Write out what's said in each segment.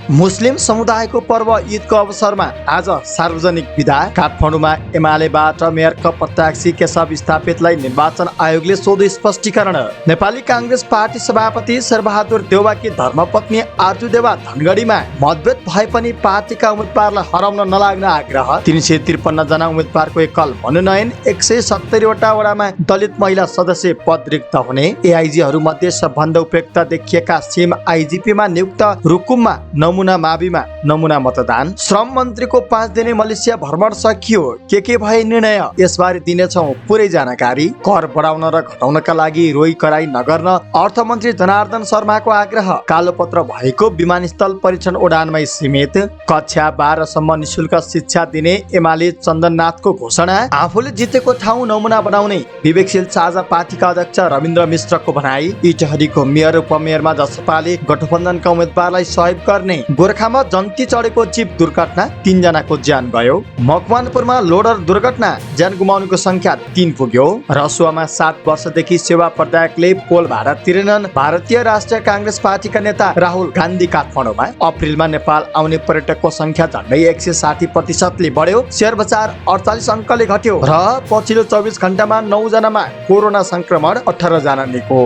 मुस्लिम समुदायको पर्व ईदको अवसरमा आज सार्वजनिक विदा। काठमाडौँमा एमालेबाट मेयरको प्रत्याशी केशव स्थापितलाई निर्वाचन आयोगले सोधो स्पष्टीकरण। नेपाली कांग्रेस पार्टी सभापति शेरबहादुर देउवाकी धर्मपत्नी आरजु देउवा धनगढीमा मतभेद भए पनि पार्टीका उम्मेदवारलाई हराउन नलाग्न आग्रह। 353 जना उम्मेदवारको एकल मनोनयन। 170 वटा वडामा दलित महिला सदस्य पद रिक्त हुने। एआइजीहरू मध्ये सबभन्दा उपयुक्त देखिएका सिम आइजिपीमा नियुक्त। रुकुममा नमुना माविमा नमुना मतदान। श्रम मन्त्रीको 5 दिने मलेसिया भ्रमण सकियो। के भए निर्णय यसबारे दिनेछौँ पुरै जानकारी। कर बढाउन र घटाउनका लागि रोइ कराई नगर्न अर्थमन्त्री जनार्दन शर्माको आग्रह। कालोपत्र भएको विमानस्थल परीक्षण उडानमै सीमित। कक्षा 12 सम्म निशुल्क शिक्षा दिने एमाले चन्दननाथको घोषणा। आफूले जितेको ठाउँ नमुना बनाउने विवेकशील साझा पार्टीका अध्यक्ष रविन्द्र मिश्रको भनाई। इटहरीको मेयर उपमेयरमा जसपाले गठबन्धनका उम्मेदवारलाई सहयोग गर्ने। गोरखामा जन्ती चढेको जीप दुर्घटना 3 जनाको ज्यान गयो। मकवानपुरमा लोडर दुर्घटना ज्यान गुमाउनेको संख्या 3 पुग्यो। रसुवामा 7 वर्षदेखि सेवा प्रदायकले पोल भाडा तिरेनन्। भारतीय राष्ट्रिय कांग्रेस पार्टीका नेता राहुल गान्धी काठमाडौँमा। अप्रिलमा नेपाल आउने पर्यटकको संख्या झन्डै 160% बढ्यो। शेयर बजार 48 अङ्कले घट्यो र पछिल्लो 24 घण्टामा 9 जनामा कोरोना संक्रमण, 18 जना निको।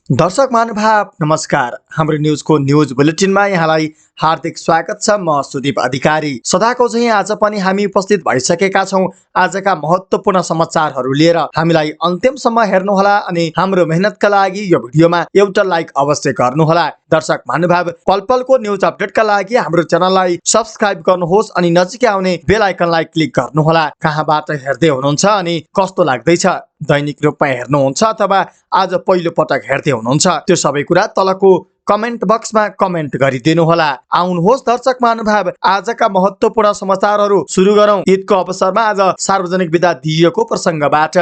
दर्शक महानुभाव नमस्कार। हाम्रो न्युजको न्युज बुलेटिनमा यहाँलाई हार्दिक स्वागत छ। म सुदीप अधिकारी। सदाको चाहिँ आज पनि हामी उपस्थित भइसकेका छौँ आजका महत्त्वपूर्ण समाचारहरू लिएर। हामीलाई अन्त्यसम्म हेर्नुहोला अनि हाम्रो मेहनतका लागि यो भिडियोमा एउटा लाइक अवश्य गर्नुहोला। दर्शक महानुभाव पलपलको न्युज अपडेटका लागि हाम्रो च्यानललाई सब्स्क्राइब गर्नुहोस् अनि नजिकै आउने बेल आइकनलाई क्लिक गर्नुहोला। कहाँबाट हेर्दै हुनुहुन्छ अनि कस्तो लाग्दैछ, दैनिक रूपमा हेर्नुहुन्छ अथवा आज पहिलो पटक हेर्दै हुनुहुन्छ, त्यो सबै कुरा तलको कमेन्ट बक्समा कमेन्ट गरिदिनु होला। आउनुहोस् दर्शक महानुभाव आजका महत्त्वपूर्ण समाचारहरू सुरु गरौँ। ईदको अवसरमा आज सार्वजनिक बिदा दिइएको प्रसङ्गबाट।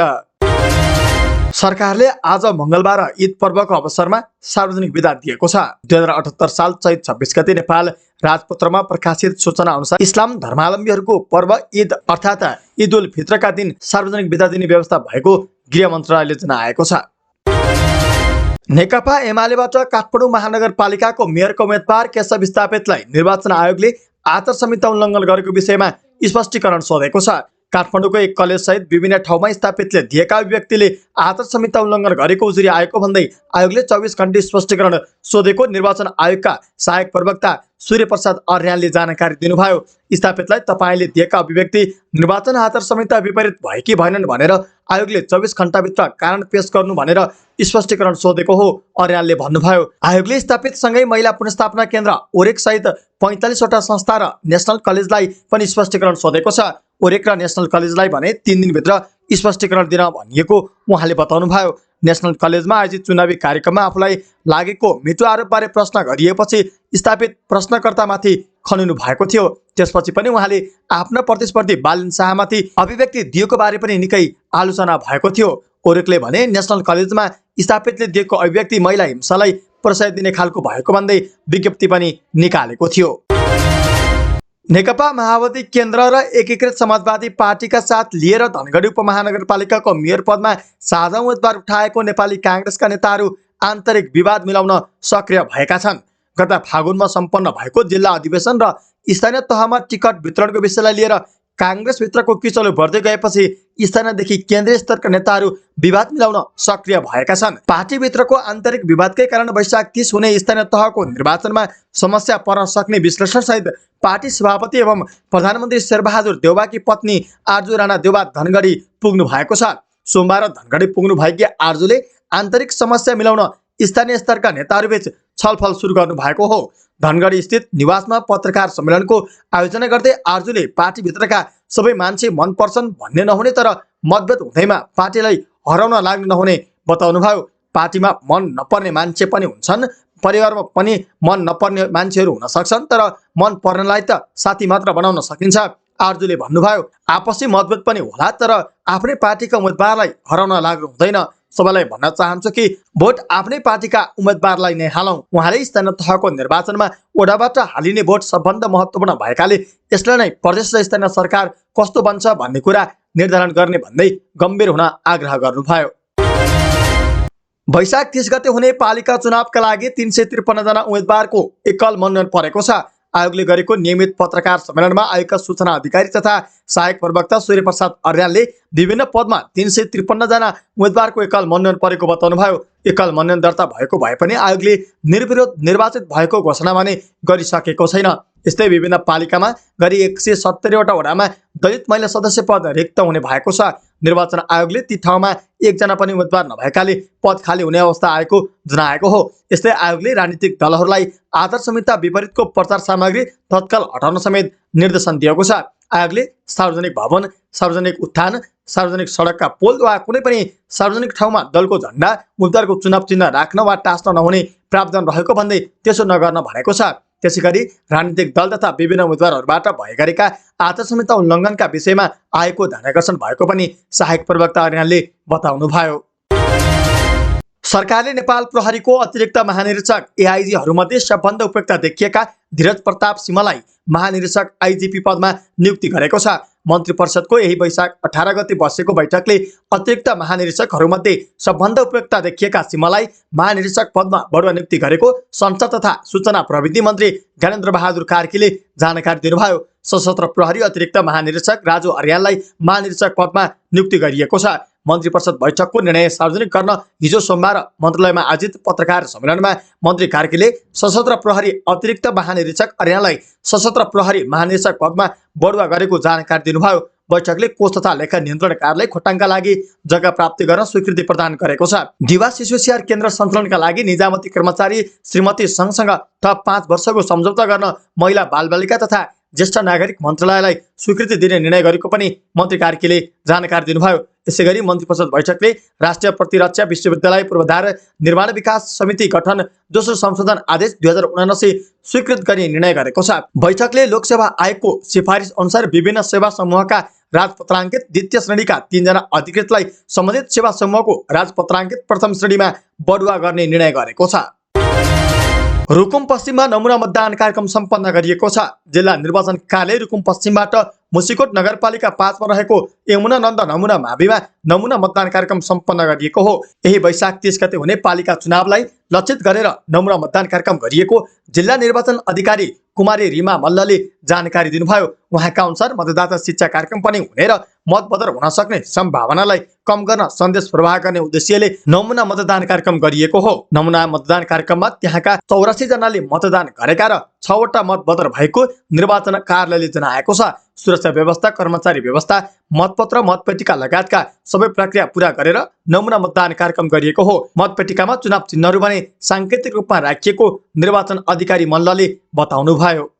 सरकारले आज मंगलबार ईद पर्वको अवसरमा सार्वजनिक बिदा दिएको छ। 2078 साल चैत 26 गते नेपाल राजपत्रमा प्रकाशित सूचना अनुसार इस्लाम धर्मावलम्बीहरूको पर्व ईद अर्थात् ईद उल फित्रका दिन सार्वजनिक बिदा दिने व्यवस्था भएको गृह मन्त्रालयले जनाएको छ। नेकपा एमालेबाट काठमाडौँ महानगरपालिकाको मेयरको उम्मेदवार केशव स्थापितलाई निर्वाचन आयोगले आचार संहिता उल्लङ्घन गरेको विषयमा स्पष्टीकरण सोधेको छ। काठमाडौँको एक कलेज सहित विभिन्न ठाउँमा स्थापितले दिएका अभिव्यक्तिले आचार संहिता उल्लङ्घन गरेको उजुरी आएको भन्दै आयोगले 24 घण्टे स्पष्टीकरण सोधेको निर्वाचन आयोगका सहायक प्रवक्ता सूर्य प्रसाद अर्यालले जानकारी दिनुभयो। स्थापितलाई तपाईँले दिएका अभिव्यक्ति निर्वाचन आचार संहिता विपरीत भए कि भएनन् भनेर आयोगले 24 घण्टाभित्र कारण पेश गर्नु भनेर स्पष्टीकरण सोधेको हो, अर्यालले भन्नुभयो। आयोगले स्थापित सँगै महिला पुनर्स्थापना केन्द्र ओरेक सहित 45 वटा संस्था र नेसनल कलेजलाई पनि स्पष्टीकरण सोधेको छ। ओरेक र नेसनल कलेजलाई भने 3 दिनभित्र स्पष्टीकरण दिन भनिएको उहाँले बताउनुभयो। नेसनल कलेजमा आयोजित चुनावी कार्यक्रममा आफूलाई लागेको मिठो आरोपबारे प्रश्न गरिएपछि स्थापित प्रश्नकर्तामाथि खनिनु भएको थियो। त्यसपछि पनि उहाँले आफ्ना प्रतिस्पर्धी बालिन शाहमाथि अभिव्यक्ति दिएको बारे पनि निकै आलोचना भएको थियो। ओरेकले भने नेसनल कलेजमा स्थापितले दिएको अभिव्यक्ति महिला हिंसालाई प्रशय दिने खालको भएको भन्दै विज्ञप्ति पनि निकालेको थियो। नेकपा माओवादी केन्द्र र एकीकृत समाजवादी पार्टीका साथ लिएर धनगढी उपमहानगरपालिकाको मेयर पदमा साझा उम्मेदवार उठाएको नेपाली कांग्रेसका नेताहरू आन्तरिक विवाद मिलाउन सक्रिय भएका छन्। गत फागुनमा सम्पन्न भएको जिल्ला अधिवेशन र स्थानीय तहमा टिकट वितरणको विषयलाई लिएर कांग्रेस भित्रको किचलो बढ्दै गएपछि स्थानीयदेखि केन्द्रीय स्तरका नेताहरू विवाद मिलाउन सक्रिय भएका छन्। पार्टी भित्रको आन्तरिक विवादकै कारण वैशाख 30 हुने स्थानीय तहको निर्वाचनमा समस्या पर्न सक्ने विश्लेषण सहित पार्टी सभापति एवं प्रधानमन्त्री शेरबहादुर देउवाकी पत्नी आरजु राणा देउवा धनगढी पुग्नु भएको छ। सोमबार धनगढी पुग्नु भएकी आरजुले आन्तरिक समस्या मिलाउन स्थानीय स्तरका नेताहरूबीच छलफल सुरु गर्नु भएको हो। धनगढी स्थित निवासमा पत्रकार सम्मेलनको आयोजना गर्दै आरजुले पार्टीभित्रका सबै मान्छे मन पर्छन् भन्ने नहुने तर मतभेद हुँदैमा पार्टीलाई हराउन लाग्नु नहुने बताउनुभयो। पार्टीमा मन नपर्ने मान्छे पनि हुन्छन्, परिवारमा पनि मन नपर्ने मान्छेहरू हुन सक्छन्, तर मन पर्नेलाई त साथी मात्र बनाउन सकिन्छ, आरजुले भन्नुभयो। आपसी मतभेद पनि होला तर आफ्नै पार्टीका उम्मेदवारलाई हराउन लाग्नु हुँदैन। सबैलाई भन्न चाहन्छु कि भोट आफ्नै पार्टीका उम्मेदवारलाई नै हालौँ। उहाँले स्थानीय तहको निर्वाचनमा ओडाबाट हालिने भोट सबभन्दा महत्त्वपूर्ण भएकाले यसलाई नै प्रदेश र स्थानीय सरकार कस्तो बन्छ भन्ने कुरा निर्धारण गर्ने भन्दै गम्भीर हुन आग्रह गर्नुभयो। वैशाख 30 गते हुने पालिका चुनावका लागि 353 जना उम्मेदवारको एकल मनोनयन परेको छ। आयोगले गरेको नियमित पत्रकार सम्मेलनमा आयोगका सूचना अधिकारी तथा सहायक प्रवक्ता सूर्य प्रसाद अर्यालले विभिन्न पदमा 353 जना उम्मेदवारको एकल मनोनयन परेको बताउनुभयो। एकल मनोनयन दर्ता भएको भए पनि आयोगले निर्विरोध निर्वाचित भएको घोषणा भने गरिसकेको छैन। यस्तै विभिन्न पालिकामा गरी 170वटा वडामा दलित महिला सदस्य पद रिक्त हुने भएको छ। निर्वाचन आयोगले ती ठाउँमा एकजना पनि उम्मेदवार नभएकाले पद खाली हुने अवस्था आएको जनाएको हो। यस्तै आयोगले राजनीतिक दलहरूलाई आचार संहिता विपरीतको प्रचार सामग्री तत्काल हटाउन समेत निर्देशन दिएको छ। आयोगले सार्वजनिक भवन, सार्वजनिक उत्थान, सार्वजनिक सडकका पोल वा कुनै पनि सार्वजनिक ठाउँमा दलको झण्डा, उम्मेदवारको चुनाव चिन्ह राख्न वा टाँस्न नहुने प्रावधान रहेको भन्दै त्यसो नगर्न भनेको छ। त्यसैगरी राजनीतिक दल तथा विभिन्न उम्मेदवारहरूबाट भए गरेका आचार संहिता उल्लङ्घनका विषयमा आयोगको ध्यानाकर्षण भएको पनि सहायक प्रवक्ता अर्यालले बताउनुभयो। सरकारले नेपाल प्रहरीको अतिरिक्त महानिरीक्षक एआइजीहरूमध्ये सबभन्दा उपयुक्त देखिएका धीरज प्रताप सिंहलाई महानिरीक्षक आइजिपी पदमा नियुक्ति गरेको छ। मन्त्री परिषदको यही वैशाख 18 गते बसेको बैठकले अतिरिक्त महानिरीक्षकहरूमध्ये सबभन्दा उपयुक्त देखिएका सिंहलाई महानिरीक्षक पदमा बढुवा नियुक्ति गरेको संचार तथा सूचना प्रविधि मन्त्री ज्ञानेन्द्र बहादुर कार्कीले जानकारी दिनुभयो। सशस्त्र प्रहरी अतिरिक्त महानिरीक्षक राजु अर्याललाई महानिरीक्षक पदमा नियुक्ति गरिएको छ। मन्त्री परिषद बैठकको निर्णय सार्वजनिक गर्न हिजो सोमबार मन्त्रालयमा आयोजित पत्रकार सम्मेलनमा मन्त्री कार्कीले सशस्त्र प्रहरी अतिरिक्त महानिरीक्षक अर्याललाई सशस्त्र प्रहरी महानिरीक्षक पदमा बढुवा गरेको जानकारी दिनुभयो। बैठकले कोष तथा लेखा नियन्त्रण कार्यालय खोटाङका लागि जग्गा प्राप्ति गर्न स्वीकृति प्रदान गरेको छ। दिवा शिशु स्याहार केन्द्र सञ्चालनका लागि निजामती कर्मचारी श्रीमती संघसँग थप 5 वर्षको सम्झौता गर्न महिला बालबालिका तथा ज्येष्ठ नागरिक मन्त्रालयलाई स्वीकृति दिने निर्णय गरेको पनि मन्त्री कार्कीले जानकारी दिनुभयो। यसैगरी मन्त्री परिषद बैठकले राष्ट्रिय प्रतिरक्षा विश्वविद्यालय पूर्वाधार निर्माण विकास समिति गठन दोस्रो संशोधन आदेश 2079 स्वीकृत गर्ने निर्णय गरेको छ। बैठकले लोकसेवा आयोगको सिफारिस अनुसार विभिन्न सेवा समूहका राजपत्राङ्कित द्वितीय श्रेणीका 3 जना अधिकृतलाई सम्बन्धित सेवा समूहको राजपत्राङ्कित प्रथम श्रेणीमा बढुवा गर्ने निर्णय गरेको छ। रुकुम पश्चिममा नमुना मतदान कार्यक्रम सम्पन्न गरिएको छ। जिल्ला निर्वाचन कार्यालय रुकुम पश्चिमबाट मुसिकोट नगरपालिका 5 मा रहेको यमुनानन्द नमुना माविमा नमुना मतदान कार्यक्रम सम्पन्न गरिएको हो। यही वैशाख 30 गते हुने पालिका चुनावलाई लक्षित गरेर नमुना मतदान कार्यक्रम गरिएको जिल्ला निर्वाचन अधिकारी कुमारी रिमा मल्लले जानकारी दिनुभयो। उहाँका अनुसार मतदाता शिक्षा कार्यक्रम पनि हुने र मतबदर हुन सक्ने सम्भावनालाई कम गर्न सन्देश प्रवाह गर्ने उद्देश्यले नमुना मतदान कार्यक्रम गरिएको हो। नमुना मतदान कार्यक्रममा त्यहाँका 84 जनाले मतदान गरेका र 6 वटा मतबदर भएको निर्वाचन कार्यालयले जनाएको छ। सुरक्षा व्यवस्था, कर्मचारी व्यवस्था, मतपत्र, मतपेटिका लगायतका सबै प्रक्रिया पूरा गरेर नमुना मतदान कार्यक्रम गरिएको हो। मतपेटिकामा चुनाव चिन्हहरू भने सांकेतिक रूपमा राखिएको निर्वाचन अधिकारी मल्लले बताउनुभयो।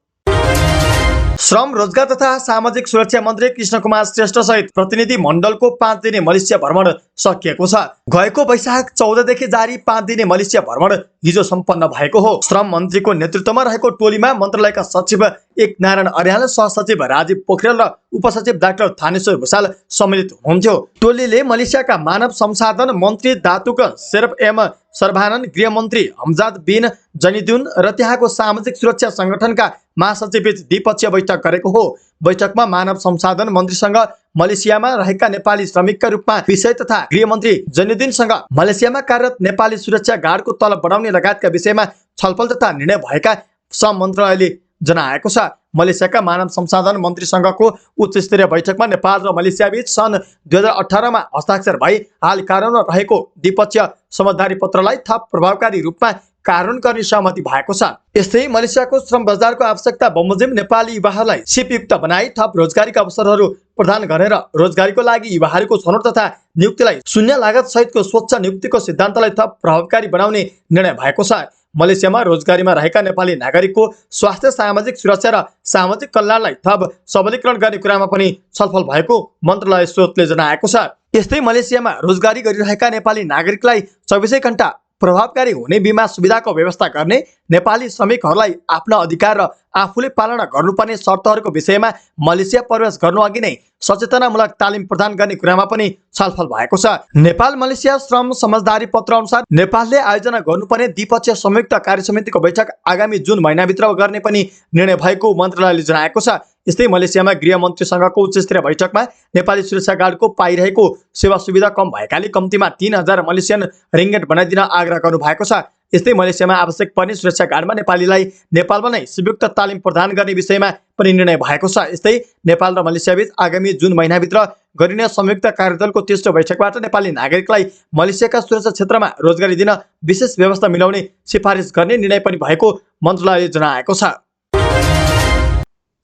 श्रम, रोजगार तथा सामाजिक सुरक्षा मन्त्री कृष्ण कुमार श्रेष्ठ सहित प्रतिनिधि मण्डलको 5 दिने मलेसिया भ्रमण सकिएको छ। गएको वैशाख 14 देखि जारी 5 दिने मलेसिया भ्रमण हिजो सम्पन्न भएको हो। श्रम मन्त्रीको नेतृत्वमा रहेको टोलीमा मन्त्रालयका सचिव एक नारायण अर्याल, सहसचिव राजीव पोखरेल र उपसचिव डाक्टर थानेश्वर भूषाल सम्मिलित हुनुहुन्थ्यो। टोलीले मलेसियाका मानव संसाधन मन्त्री दातुक शेरफ एम सर्भानन, गृहमन्त्री हमजाद बिन जनिदुन र त्यहाँको सामाजिक सुरक्षा संगठनका महासचिवबीच द्विपक्षीय बैठक गरेको हो। बैठकमा मानव संसाधन मन्त्रीसँग मलेसियामा रहेका नेपाली श्रमिकका रूपमा विषय तथा गृहमन्त्री जनिदुनसँग मलेसियामा कार्यरत नेपाली सुरक्षा गार्डको तलब बढाउने लगायतका विषयमा छलफल तथा निर्णय भएका श्रम मन्त्रालयले जनाएको छ। मलेसियाका मानव संसाधन मन्त्रीसँगको उच्च स्तरीय बैठकमा नेपाल र मलेसिया बीच सन् 2018 मा हस्ताक्षर भई हाल कार्यान्वयनमा रहेको द्विपक्षीय समझदारी पत्रलाई थप प्रभावकारी रूपमा कार्यान्वयन गर्ने सहमति भएको छ। यस्तै मलेसियाको श्रम बजारको आवश्यकता बमोजिम नेपाली युवाहरूलाई सिपयुक्त बनाई थप रोजगारीका अवसरहरू प्रदान गरेर रोजगारीको लागि युवाहरूको छनौट तथा नियुक्तिलाई शून्य लागत सहितको स्वच्छ नियुक्तिको सिद्धान्तलाई थप प्रभावकारी बनाउने निर्णय भएको छ। मलेसियामा रोजगारीमा रहेका नेपाली नागरिकको स्वास्थ्य, सामाजिक सुरक्षा र सामाजिक कल्याणलाई थप सबलीकरण गर्ने कुरामा पनि छलफल भएको मन्त्रालय स्रोतले जनाएको छ। यस्तै मलेसियामा रोजगारी गरिरहेका नेपाली नागरिकलाई 24 घण्टा प्रभावकारी हुने बिमा सुविधाको व्यवस्था गर्ने, नेपाली श्रमिकहरूलाई आफ्ना अधिकार र आफूले पालना गर्नुपर्ने शर्तहरूको विषयमा मलेसिया प्रवेश गर्नु अघि नै सचेतनामूलक तालिम प्रदान गर्ने कुरामा पनि छलफल भएको छ। नेपाल मलेसिया श्रम समझदारी पत्र अनुसार नेपालले आयोजना गर्नुपर्ने द्विपक्षीय संयुक्त कार्यसमितिको बैठक आगामी जुन महिनाभित्र गर्ने पनि निर्णय भएको मन्त्रालयले जनाएको छ। यस्तै मलेसियामा गृह मन्त्रीसँगको उच्चस्तरीय बैठकमा नेपाली सुरक्षा गार्डको पाइरहेको सेवा सुविधा कम भएकाले कम्तीमा 3000 मलेसियन रिङ्गेट बनाइदिन आग्रह गर्नु भएको छ। यस्तै मलेसियामा आवश्यक पर्ने सुरक्षा गार्डमा नेपालीलाई नेपालमा नै संयुक्त तालिम प्रदान गर्ने विषयमा पनि निर्णय भएको छ। यस्तै नेपाल र मलेसिया बीच आगामी जुन महिनाभित्र गरिने संयुक्त कार्यदलको तेस्रो बैठकबाट नेपाली नागरिकलाई मलेसियाका सुरक्षा क्षेत्रमा रोजगारी दिन विशेष व्यवस्था मिलाउने सिफारिस गर्ने निर्णय पनि भएको मन्त्रालयले जनाएको छ।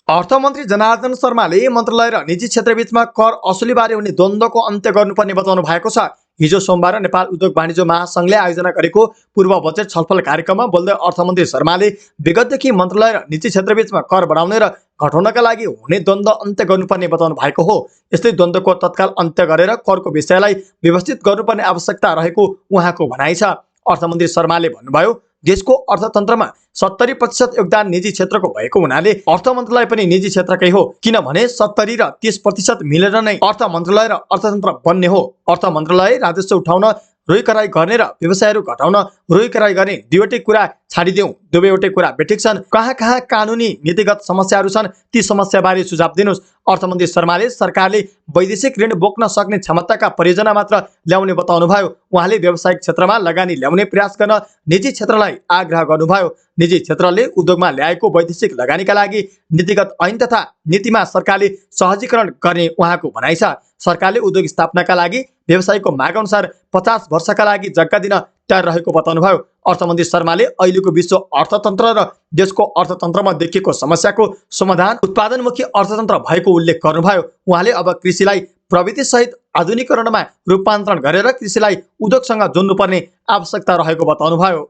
अर्थमन्त्री जनार्दन शर्माले मन्त्रालय र निजी क्षेत्रबीचमा कर असुलीबारे हुने द्वन्द्वको अन्त्य गर्नुपर्ने बताउनु भएको छ। हिजो सोमबार नेपाल उद्योग वाणिज्य महासंघले आयोजना गरेको पूर्व बजेट छलफल कार्यक्रममा बोल्दै अर्थमन्त्री शर्माले विगतदेखि मन्त्रालय र निजी क्षेत्रबीचमा कर बढाउने र घटाउनका लागि हुने द्वन्द्व अन्त्य गर्नुपर्ने बताउनु भएको हो। यस्तै द्वन्द्वको तत्काल अन्त्य गरेर करको विषयलाई व्यवस्थित गर्नुपर्ने आवश्यकता रहेको उहाँको भनाइ छ। अर्थमन्त्री शर्माले भन्नुभयो, देशको अर्थतन्त्रमा 70% योगदान निजी क्षेत्रको भएको हुनाले अर्थ मन्त्रालय पनि निजी क्षेत्रकै हो, किनभने 70 र 30% मिलेर नै अर्थ मन्त्रालय र अर्थतन्त्र बन्ने हो। अर्थ मन्त्रालय राजस्व उठाउन, रोइ कराई गर्ने र व्यवसायहरू घटाउन, रोइ कराई गर्ने दुईवटै कुरा छाडिदेऊ, दुवैवटै कुरा बेठिक छन्। कहाँ कहाँ कानुनी नीतिगत समस्याहरू छन् ती समस्याबारे सुझाव दिनुहोस्। अर्थमन्त्री शर्माले सरकारले वैदेशिक ऋण बोक्न सक्ने क्षमताका परियोजना मात्र ल्याउने बताउनुभयो। उहाँले व्यावसायिक क्षेत्रमा लगानी ल्याउने प्रयास गर्न निजी क्षेत्रलाई आग्रह गर्नुभयो। निजी क्षेत्रले उद्योगमा ल्याएको वैदेशिक लगानीका लागि नीतिगत ऐन तथा नीतिमा सरकारले सहजीकरण गर्ने उहाँको भनाइ छ। सरकारले उद्योग स्थापनाका लागि व्यवसायको माग अनुसार 50 वर्षका लागि जग्गा दिन तयार रहेको बताउनुभयो। अर्थमन्त्री शर्माले अहिलेको विश्व अर्थतन्त्र र देशको अर्थतन्त्रमा देखिएको समस्याको समाधान उत्पादनमुखी अर्थतन्त्र भएको उल्लेख गर्नुभयो। उहाँले अब कृषिलाई प्रविधि सहित आधुनिकीकरणमा रूपान्तरण गरेर कृषिलाई उद्योगसँग जोड्नुपर्ने आवश्यकता रहेको बताउनुभयो।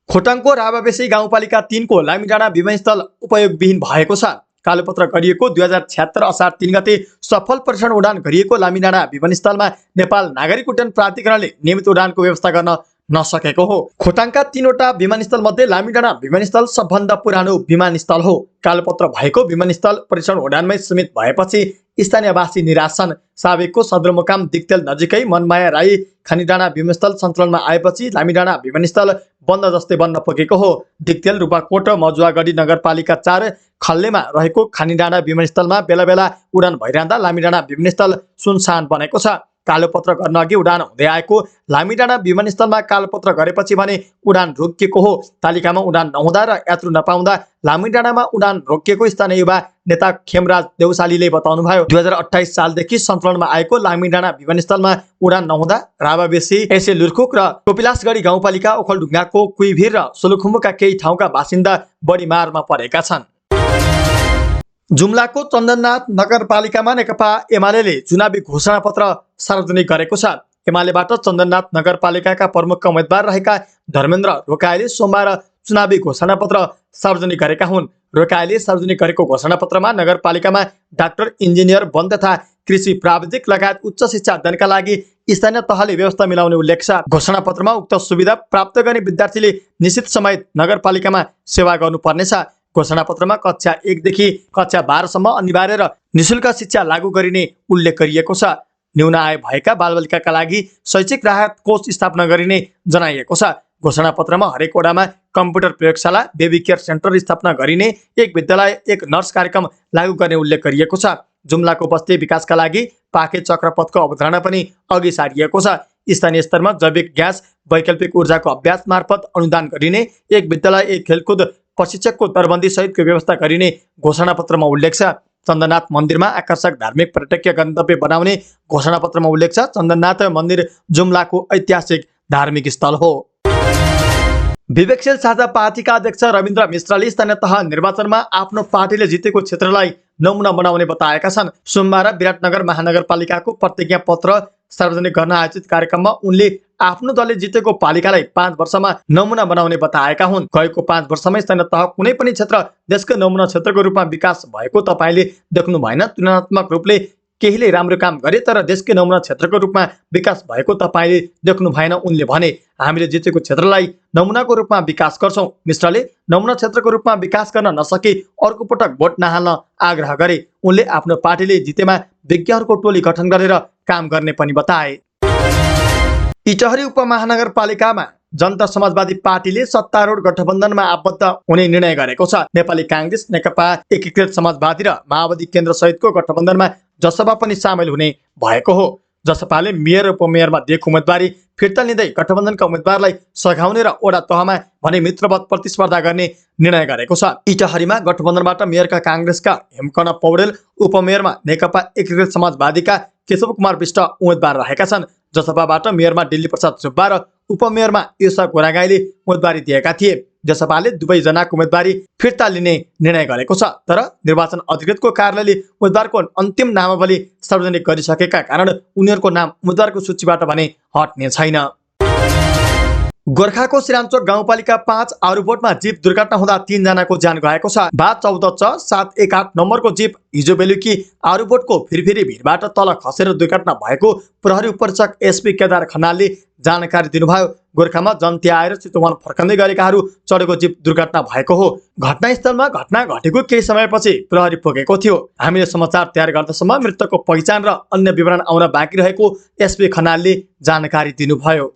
खोटाङको राभाबेसी गाउँपालिका 3 को लामीडाँडा विमानस्थल उपयोगविहीन भएको छ। कालोपत्र गरिएको 2076 असार 3 गते सफल परीक्षण उडान गरिएको लामीडाँडा विमानस्थलमा नेपाल नागरिक उड्डयन प्राधिकरणले नियमित उडानको व्यवस्था गर्न नसकेको हो। खोटाङका 3वटा विमानस्थल मध्ये लामीडाँडा विमानस्थल सबभन्दा पुरानो विमानस्थल हो। कालोपत्र भएको विमानस्थल परीक्षण उडानमै सीमित भएपछि स्थानीयवासी निराश छन्। सावेकको सदरमुकाम दिक्तेल नजिकै मनमाया राई खानीडाँडा विमानस्थल सञ्चालनमा आएपछि लामीडाँडा विमानस्थल बन्द जस्तै बन्न पुगेको हो। दिक्तेल, रूपाकोट, मजुवागढी नगरपालिका 4 खल्लेमा रहेको खानीडाँडा विमानस्थलमा बेला बेला उडान भइरहँदा लामीडाँडा विमानस्थल सुनसान बनेको छ। कालोपत्र गर्न अघि उडान हुँदै आएको लामीडाँडा विमानस्थलमा कालोपत्र गरेपछि भने उडान रोकिएको हो। तालिकामा उडान नहुँदा र यात्रु नपाउँदा लामीडाँडामा उडान रोकिएको स्थानीय युवा नेता खेमराज देउसालीले बताउनुभयो। 2028 सालदेखि सञ्चालनमा आएको लामीडाँडा विमानस्थलमा उडान नहुँदा राभाबेसी, एसे लुर्खुक र कोपिलासगढी गाउँपालिका, ओखलढुङ्गाको कुइभिर र सोलुखुम्बुका केही ठाउँका बासिन्दा बढी मारमा परेका छन्। जुम्लाको चन्दननाथ नगरपालिकामा नेकपा एमाले चुनावी घोषणापत्र सार्वजनिक गरेको छ। एमालेबाट चन्दननाथ नगरपालिकाका प्रमुख उम्मेद्वार रहेका धर्मेन्द्र रोकाईले सोमबार चुनावी घोषणापत्र सार्वजनिक गरेका हुन्। रोकाईले सार्वजनिक गरेको घोषणापत्रमा नगरपालिकामा डाक्टर, इन्जिनियर, वन तथा कृषि प्राविधिक लगायत उच्च शिक्षा अध्ययनका लागि स्थानीय तहले व्यवस्था मिलाउने उल्लेख छ। घोषणापत्रमा उक्त सुविधा प्राप्त गर्ने विद्यार्थीले निश्चित समय नगरपालिकामा सेवा गर्नुपर्नेछ। घोषणापत्रमा कक्षा 1 देखि कक्षा 12 सम्म अनिवार्य र निशुल्क शिक्षा लागू गरिने उल्लेख गरिएको छ। न्यून आय भएका बालबालिकाका लागि शैक्षिक राहत कोष स्थापना गरिने जनाइएको छ। घोषणापत्रमा हरेक वडामा कम्प्युटर प्रयोगशाला, बेबी केयर सेन्टर स्थापना गरिने, एक विद्यालय, एक नर्स कार्यक्रम लागू गर्ने उल्लेख गरिएको छ। जुम्लाको बस्ती विकासका लागि पाके चक्रपथको अवधारणा पनि अघि सारिएको छ। स्थानीय स्तरमा जैविक ग्यास, वैकल्पिक ऊर्जाको अभ्यास मार्फत अनुदान गरिने, एक विद्यालय, एक खेलकुद प्रशिक्षकको दरबन्दी सहितको व्यवस्था गरिने घोषणापत्रमा उल्लेख छ। चन्दननाथ मन्दिरमा आकर्षक धार्मिक पर्यटकीय गन्तव्य बनाउने घोषणापत्रमा उल्लेख छ। चन्दननाथ मन्दिर जुम्लाको ऐतिहासिक धार्मिक स्थल हो। विवेकशील साझा पार्टीका अध्यक्ष रविन्द्र मिश्रले स्थानीय तह निर्वाचनमा आफ्नो पार्टीले जितेको क्षेत्रलाई नमुना बनाउने बताएका छन्। सोमबार विराटनगर महानगरपालिकाको प्रतिज्ञा पत्र सार्वजनिक गर्न आयोजित कार्यक्रममा उनले आफ्नो दलले जितेको पालिकालाई 5 वर्षमा नमुना बनाउने बताएका हुन्। गएको 5 वर्षमा स्थानीय तह कुनै पनि क्षेत्र देशको नमुना क्षेत्रको रूपमा विकास भएको तपाईले देख्नु भएन। तुलनात्मक रूपले केहीले राम्रो काम गरे तर देशकै नमुना क्षेत्रको रूपमा विकास भएको तपाईँले देख्नु भएन। उनले भने, हामीले जितेको क्षेत्रलाई नमुनाको रूपमा विकास गर्छौं। मिश्रले नमुना क्षेत्रको रूपमा विकास गर्न नसके अर्को पटक भोट नहाल्न आग्रह गरे। उनले आफ्नो पार्टीले जितेमा विज्ञहरूको टोली गठन गरेर काम गर्ने पनि बताए। इटहरी उपमहानगरपालिकामा जनता समाजवादी पार्टीले सत्तारूढ गठबन्धनमा आबद्ध हुने निर्णय गरेको छ। नेपाली कांग्रेस, नेकपा एकीकृत समाजवादी र माओवादी केन्द्र सहितको गठबन्धनमा जसपा पनि सामेल हुने भएको हो। जसपाले मेयर र उपमेयरमा दिएको उम्मेदवारी फिर्ता लिँदै गठबन्धनका उम्मेदवारलाई सघाउने र वडा तहमा भने मित्रवत प्रतिस्पर्धा गर्ने निर्णय गरेको छ। इटहरीमा गठबन्धनबाट मेयरका कांग्रेसका हेमकर्ण पौडेल, उपमेयरमा नेकपा एकीकृत समाजवादीका केशव कुमार विष्ट उम्मेदवार रहेका छन्। जसपाबाट मेयरमा दिल्ली प्रसाद सुब्बा र उपमेयरमा ईशा गोरागाईले उम्मेदवारी दिएका थिए। जसपाले दुवैजनाको उम्मेदवारी फिर्ता लिने निर्णय गरेको छ। तर निर्वाचन अधिकृतको कार्यालयले उम्मेदवारको अन्तिम नामावली सार्वजनिक गरिसकेका कारण उनीहरूको नाम उम्मेदवारको सूचीबाट भने हट्ने छैन। गोर्खाको सिरामचोक गाउँपालिका 5 आरुबोटमा जीप दुर्घटना हुँदा 3 जनाको ज्यान गएको छ। बा 14/718 नम्बरको जीप हिजो बेलुकी आरुबोटको फिरफिरी भिरबाट तल खसेर दुर्घटना भएको प्रहरी उपरीक्षक एसपी केदार खनालले जानकारी दिनुभयो। गोर्खामा जन्ती आएर चितवन फर्कँदै गरेकाहरू चढेको जीप दुर्घटना भएको हो। घटनास्थलमा घटना घटेको केही समयपछि प्रहरी पुगेको थियो। हामीले समाचार तयार गर्दासम्म मृतकको पहिचान र अन्य विवरण आउन बाँकी रहेको एसपी खनालले जानकारी दिनुभयो।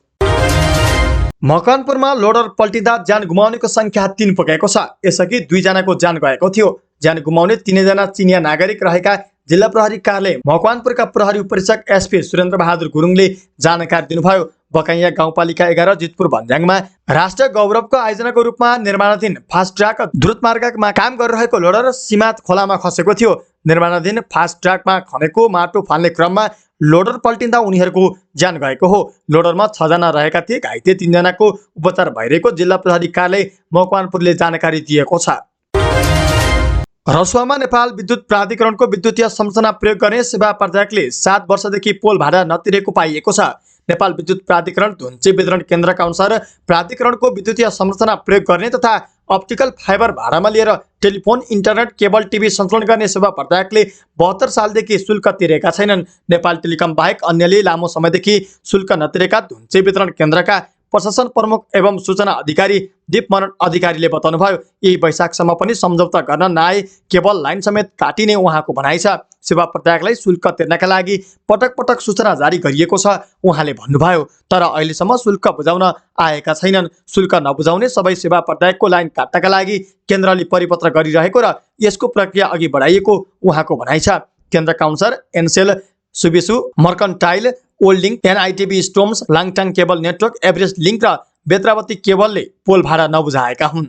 मकवानपुरमा लोडर पल्टिँदा ज्यान गुमाउनेको संख्या 3 पुगेको छ। यसअघि 2 जनाको ज्यान गएको थियो। ज्यान गुमाउने 3 जना चिनिया नागरिक रहेका जिल्ला प्रहरी कार्यालय मकवानपुरका प्रहरी उपरीक्षक एसपी सुरेन्द्र बहादुर गुरुङले जानकारी दिनुभयो। बकाइया गाउँपालिका 11 जितपुर भन्ज्याङमा राष्ट्रिय गौरवको आयोजनाको रूपमा निर्माणाधीन फास्ट ट्र्याक द्रुत मार्गमा काम गरिरहेको लोडर सीमात खोलामा खसेको थियो। निर्माणाधीन फास्ट ट्र्याकमा खनेको माटो फाल्ने क्रममा लोडर पल्टिँदा उनीहरूको ज्यान गएको हो। लोडरमा 6 जना रहेका थिए। घाइते 3 जनाको उपचार भइरहेको जिल्ला प्रहरी कार्यालय मकवानपुरले जानकारी दिएको छ। रसुवामा नेपाल विद्युत प्राधिकरणको विद्युतीय संरचना प्रयोग गर्ने सेवा प्रदायकले 7 वर्षदेखि पोल भाडा नतिरेको पाइएको छ। नेपाल विद्युत प्राधिकरण धुन्चे वितरण केन्द्रका अनुसार प्राधिकरणको विद्युतीय संरचना प्रयोग गर्ने तथा अप्टिकल फाइबर भाडामा लिएर टेलिफोन, इन्टरनेट, केबल टिभी सञ्चालन गर्ने सेवा प्रदायकले 72 सालदेखि शुल्क तिरेका छैनन्। नेपाल टेलिकम बाहेक अन्यले लामो समयदेखि शुल्क नतिरेका धुन्चे वितरण केन्द्रका प्रशासन प्रमुख एवं सूचना अधिकारी दीप मनन अधिकारीले बताउनुभयो। यही वैशाखसम्म पनि सम्झौता गर्न नआए केबल लाइन समेत काटिने उहाँको भनाइ छ। सेवा प्रदायकलाई शुल्क तिर्नका लागि पटक पटक सूचना जारी गरिएको छ उहाँले भन्नुभयो। तर अहिलेसम्म शुल्क बुझाउन आएका छैनन्। शुल्क नबुझाउने सबै सेवा प्रदायकको लाइन काट्नका लागि केन्द्रले परिपत्र गरिरहेको र यसको प्रक्रिया अघि बढाइएको उहाँको भनाइ छ। केन्द्रका अनुसार एनसेल, सुबिसु, मर्कन्टाइल, ओल्डिङ, एनआइटिभी स्टोम्स, Langtang cable network, Everest link र बेत्रावती केबलले पोल भाडा नबुझाएका हुन्।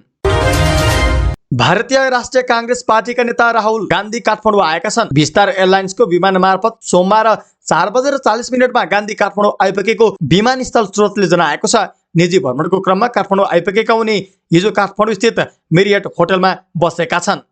भारतीय राष्ट्रिय कांग्रेस पार्टीका नेता राहुल गान्धी काठमाडौँ आएका छन्। विस्तार एयरलाइन्सको विमान मार्फत सोमबार 4:40 गान्धी काठमाडौँ आइपुगेको विमानस्थल स्रोतले जनाएको छ। निजी भ्रमणको क्रममा काठमाडौँ आइपुगेका उनी हिजो काठमाडौँ स्थित मेरियट होटलमा बसेका छन्।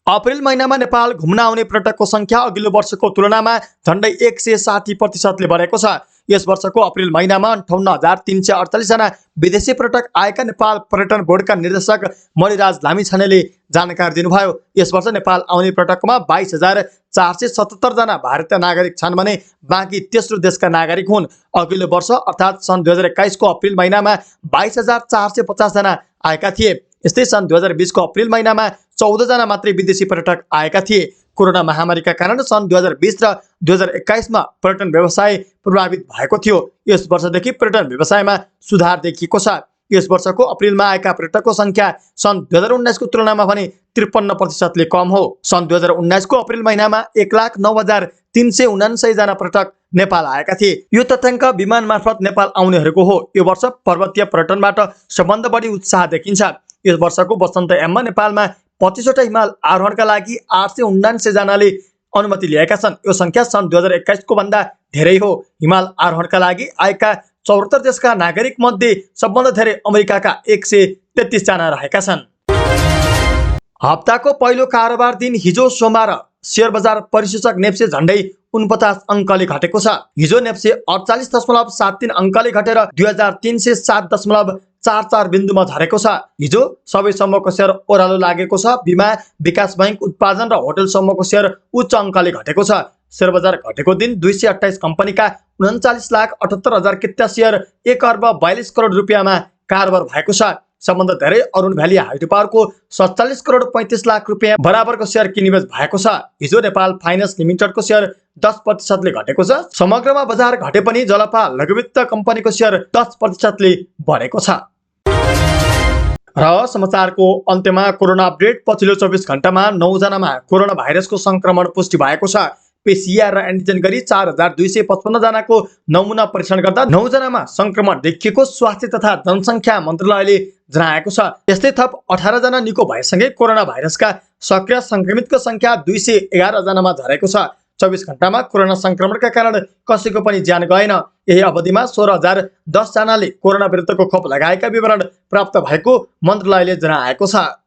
अप्रिल महिनामा नेपाल घुम्न आउने पर्यटकको संख्या अघिल्लो वर्षको तुलनामा झण्डै 160% बढेको छ। यस वर्षको अप्रिल महिनामा 58,348 जना विदेशी पर्यटक आएका नेपाल पर्यटन बोर्डका निर्देशक मणिराज लामिछानेले जानकारी दिनुभयो। यस वर्ष नेपाल आउने पर्यटकमा 22,477 जना भारतीय नागरिक छन् भने बाँकी तेस्रो देशका नागरिक हुन्। अघिल्लो वर्ष अर्थात् सन् 2021 को अप्रिल महिनामा 22,450 जना आएका थिए। यस्तै सन् 2020 को अप्रिल महिनामा 14 जना मात्रै विदेशी पर्यटक आएका थिए। कोरोना महामारीका कारण सन् 2020 र 2021 मा पर्यटन व्यवसाय प्रभावित भएको थियो। यस वर्षदेखि पर्यटन व्यवसायमा सुधार देखिएको छ। यस वर्षको अप्रिलमा आएका पर्यटकको संख्या सन् 2019 को तुलनामा भने 53% कम हो। सन् 2019 को अप्रिल महिनामा 1,09,379 जना पर्यटक नेपाल आएका थिए। यो तथ्याङ्क विमान मार्फत नेपाल आउनेहरूको हो। यो वर्ष पर्वतीय पर्यटनबाट सबभन्दा बढी उत्साह देखिन्छ। यस वर्षको वसन्त याममा नेपालमा 25वटा हिमाल आरोहणका लागि 879 जनाले अनुमति लिएका छन्। यो संख्या सन् 2021 को भन्दा धेरै हो। हिमाल आरोहणका लागि आएका 74 देशका नागरिक मध्ये सबभन्दा धेरै अमेरिकाका 133 जना रहेका छन्। हप्ताको पहिलो कारोबार दिन हिजो सोमबार शेयर बजार परिसूचक नेप्से झण्डै 49 अङ्कले घटेको छ। हिजो नेप्से 48.73 अङ्कले घटेर 2307.44 बिन्दुमा झरेको छ। हिजो सबै समूहको शेयर ओह्रालो लागेको छ। बिमा, विकास बैंक, उत्पादन र होटल समूहको शेयर उच्च अङ्कले घटेको छ। शेयर बजार घटेको दिन 228 कम्पनीका 39,78,000 किता शेयर 1 अर्ब 42 करोड रुपियाँमा कारोबार भएको छ। सबभन्दा धेरै अरुण भ्याली हाइड्रो पावरको 47 करोड 35 लाख रुपियाँ बराबरको शेयर किनिबेच भएको छ। हिजो नेपाल फाइनान्स लिमिटेडको शेयर 10% ले घटेको छ। समग्रमा बजार घटे पनि जलपा लघुवित्त कम्पनीको शेयर 10% ले बढेको छ। र समाचारको अन्त्यमा कोरोना अपडेट। पछिल्लो 24 घण्टामा 9 जनामा कोरोना भाइरसको संक्रमण पुष्टि भएको छ। पीसीआर र एन्टिजेन गरी 4255 जनाको नमुना परीक्षण गर्दा 9 जनामा संक्रमण देखिएको स्वास्थ्य तथा जनसङ्ख्या मन्त्रालयले जनाएको छ। यस्तै थप 18 जना निको भएसँगै कोरोना भाइरसका सक्रिय संक्रमितको संख्या 211 जनामा झरेको छ। 24 घण्टामा कोरोना संक्रमणका कारण कसैको पनि ज्यान गएन। यही अवधिमा 16,010 जनाले कोरोना विरुद्धको खोप लगाएका विवरण प्राप्त भएको मन्त्रालयले जनाएको छ।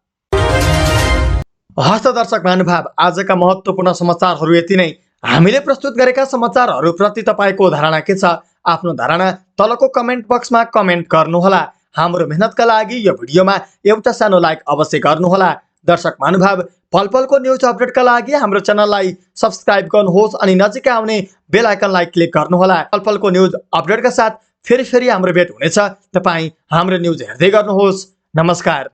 हस्त दर्शक महानुभाव, आजका महत्त्वपूर्ण समाचारहरू यति नै। हामीले प्रस्तुत गरेका समाचारहरूप्रति तपाईको धारणा के छ? आफ्नो धारणा तलको कमेन्ट बक्समा कमेन्ट गर्नुहोला। हाम्रो मेहनतका लागि यो भिडियोमा एउटा सानो लाइक अवश्य गर्नुहोला। दर्शक महानुभाव, पलपलको न्युज अपडेटका लागि हाम्रो च्यानललाई सब्स्क्राइब गर्नुहोस् अनि नजिकै आउने बेल आइकनलाई क्लिक गर्नुहोला। पलपलको न्युज अपडेटका साथ फेरि हाम्रो भेट हुनेछ। तपाईँ हाम्रो न्युज हेर्दै गर्नुहोस्। नमस्कार।